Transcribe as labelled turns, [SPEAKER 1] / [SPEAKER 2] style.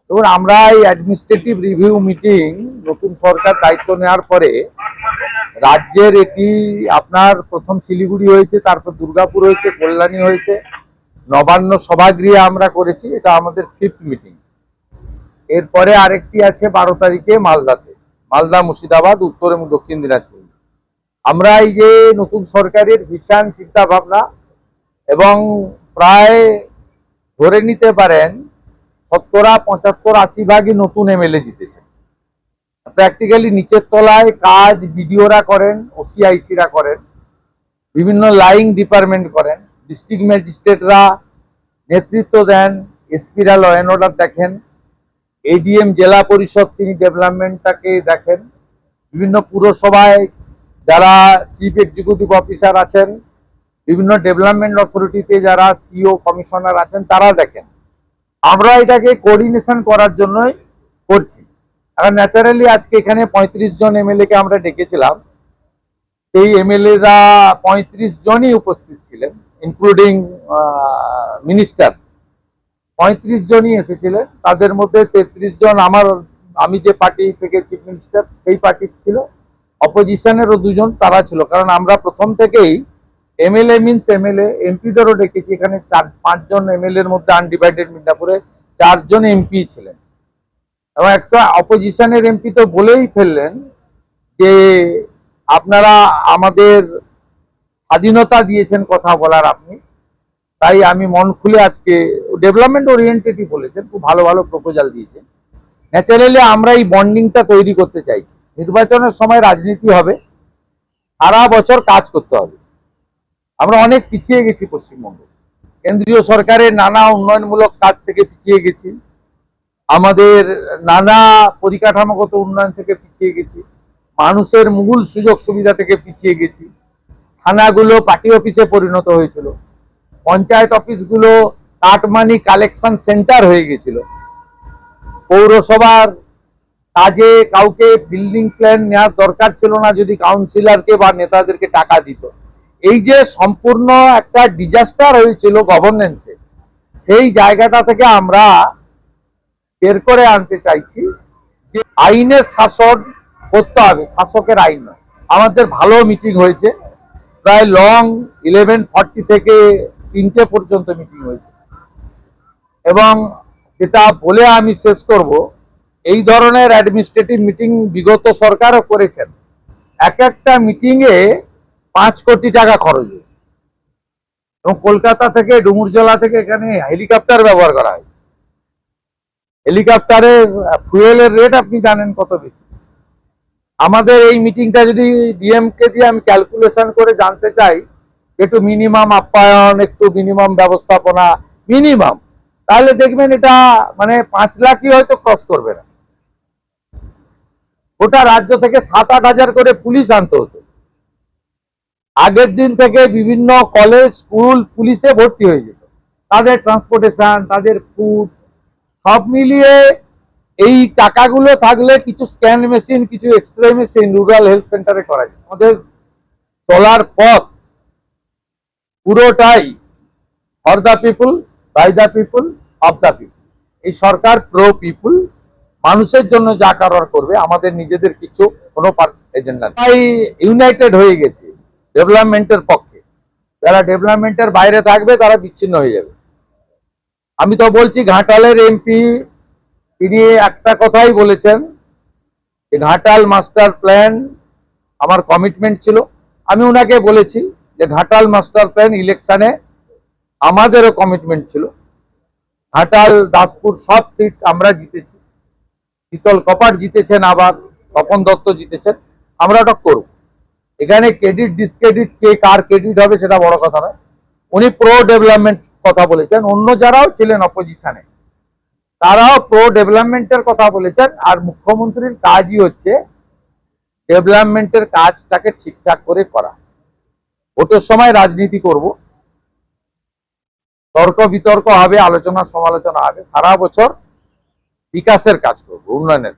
[SPEAKER 1] দেখুন, আমরা এই অ্যাডমিনিস্ট্রেটিভ রিভিউ মিটিং নতুন সরকার দায়িত্ব নেওয়ার পরে রাজ্যের এটি আপনার প্রথম শিলিগুড়ি হয়েছে, তারপর দুর্গাপুর হয়েছে, কল্যাণী হয়েছে, নবান্ন সভাগৃহে আমরা করেছি। এটা আমাদের 5th মিটিং। এরপরে আরেকটি আছে 12 তারিখে মালদাতে, মালদা, মুর্শিদাবাদ, উত্তর এবং দক্ষিণ দিনাজপুর। আমরা এই যে নতুন সরকারের ভিশন, চিন্তা ভাবনা এবং প্রায় ধরে নিতে পারেন 70, 75, 80 ভাগই নতুন এমএলএ জিতেছে। প্র্যাকটিক্যালি নিচের তলায় কাজ বিডিওরা করেন, ওসিআইসিরা করেন, বিভিন্ন লাইং ডিপার্টমেন্ট করেন, ডিস্ট্রিক্ট ম্যাজিস্ট্রেটরা নেতৃত্ব দেন, এসপিরা ল অ্যান্ড অর্ডার দেখেন, এডিএম জেলা পরিষদ তিনি ডেভেলপমেন্টটাকে দেখেন, বিভিন্ন পুরসভায় যারা চিফ এক্সিকিউটিভ অফিসার আছেন, বিভিন্ন ডেভেলপমেন্ট অথরিটিতে যারা সিও কমিশনার আছেন তারা দেখেন। আমরা এটাকে কোঅর্ডিনেশন করার জন্যই করছি। আর ন্যাচারালি আজকে এখানে 35 জন এমএলএ কে আমরা ডেকেছিলাম। এই এমএলএরা 35 জনই উপস্থিত ছিলেন, ইনক্লুডিং মিনিস্টার্স। 35 জনই এসেছিলেন। তাদের মধ্যে 33 জন আমি যে পার্টি থেকে চিফ মিনিস্টার সেই পার্টি ছিল, অপোজিশনেরও 2 জন তারা ছিল। কারণ আমরা প্রথম থেকেই এমএলএ মিনস এমএলএ, এমপিদেরও ডেকেছি। এখানে 4-5 জন এমএলএ এর মধ্যে আনডিভাইডেড মিদনাপুরে 4 জন এমপি ছিলেন। এবং একটা অপোজিশনের এমপি তো বলেই ফেললেন যে আপনারা আমাদের স্বাধীনতা দিয়েছেন কথা বলার আপনি, তাই আমি মন খুলে আজকে ডেভেলপমেন্ট ওরিয়েন্টেডই বলেছেন, খুব ভালো ভালো প্রপোজাল দিয়েছেন। ন্যাচারালি আমরা এই বন্ডিংটা তৈরি করতে চাইছি। নির্বাচনের সময় রাজনীতি হবে, সারা বছর কাজ করতে হবে। আমরা অনেক পিছিয়ে গেছি পশ্চিমবঙ্গ, কেন্দ্রীয় সরকারের নানা উন্নয়নমূলক কাজ থেকে পিছিয়ে গেছি, আমাদের নানা পরিকাঠামোগত উন্নয়ন থেকে পিছিয়ে গেছি, মানুষের মূল সুযোগ সুবিধা থেকে পিছিয়ে গেছি। থানাগুলো পার্টি অফিসে পরিণত হয়েছিল, পঞ্চায়েত অফিসগুলো কাটমানি কালেকশন সেন্টার হয়ে গেছিল, পৌরসভার কাজে কাউকে বিল্ডিং প্ল্যান নেওয়ার দরকার ছিল না যদি কাউন্সিলরকে বা নেতাদেরকে টাকা দিত। এই যে সম্পূর্ণ একটা ডিজাস্টার হয়েছিল গভর্নেন্সে, সেই জায়গাটা থেকে আমরা বের করে আনতে চাইছি যে আইনের শাসন করতে হবে, শাসকের আইন নয়। আমাদের ভালো মিটিং হয়েছে, প্রায় লং 11:40 থেকে 3টে পর্যন্ত মিটিং হয়েছে। এবং যেটা বলে আমি শেষ করব, এই ধরনের অ্যাডমিনিস্ট্রেটিভ মিটিং বিগত সরকারও করেছেন। এক একটা মিটিংয়ে 5 কোটি টাকা খরচ হয়েছে। এবং কলকাতা থেকে, ডুমুরজলা থেকে এখানে হেলিকপ্টার ব্যবহার করা হয়েছে। হেলিকপ্টারের ফুয়েলের রেট আপনি জানেন কত বেশি। আমাদের এই মিটিংটা যদি ডিএমকে দিয়ে আমি ক্যালকুলেশন করে জানতে চাই, একটু মিনিমাম আপ্যায়ন, একটু মিনিমাম ব্যবস্থাপনা, মিনিমাম, তাহলে দেখবেন এটা মানে 5 লাখই হয়তো ক্রস করবে না। গোটা রাজ্য থেকে 7-8 হাজার করে পুলিশ আনতে হতো। আগের দিন থেকে বিভিন্ন কলেজ, স্কুল পুলিশে ভর্তি হয়ে যেত। তাদের ট্রান্সপোর্টেশন, তাদের ফুড, সব মিলিয়ে এই টাকাগুলো থাকলে কিছু স্ক্যান মেশিন, কিছু এক্সরে মেশিন রুরাল হেলথ সেন্টারে করা যায়। আমাদের চলার পথ পুরোটাই for the people, by the people, of the people. এই সরকার প্রো পিপুল, মানুষের জন্য যা করার করবে, আমাদের নিজেদের কিছু কোনো এজেন্ডা নেই। তাই ইউনাইটেড হয়ে গেছে ডেভেলপমেন্টের পক্ষে। যারা ডেভেলপমেন্টের বাইরে থাকবে তারা বিচ্ছিন্ন হয়ে যাবে। আমি তো বলছি, ঘাটালের এমপি তিনি একটা কথাই বলেছেন যে ঘাটাল মাস্টার প্ল্যান আমার কমিটমেন্ট ছিল। আমি ওনাকে বলেছি যে ঘাটাল মাস্টার প্ল্যান ইলেকশনে আমাদেরও কমিটমেন্ট ছিল। ঘাটাল, দাসপুর সব সিট আমরা জিতেছি। শীতল কপাট জিতেছেন, আবার তপন দত্ত জিতেছেন। আমরা ওটা করব। এখানে ক্রেডিট ডিসক্রেডিট কে কার ক্রেডিট হবে সেটা বড় কথা নয়। উনি প্রো ডেভেলপমেন্ট কথা বলেছেন, অন্য যারাও ছিলেন অপোজিশনে তারাও প্রো ডেভেলপমেন্টের কথা বলেছেন। আর মুখ্যমন্ত্রীর কাজই হচ্ছে ডেভেলপমেন্টের কাজটাকে ঠিকঠাক করে করা। ভোটের সময় রাজনীতি করব, তর্ক বিতর্ক হবে, আলোচনা সমালোচনা হবে, সারা বছর বিকাশের কাজ করব, উন্নয়নের।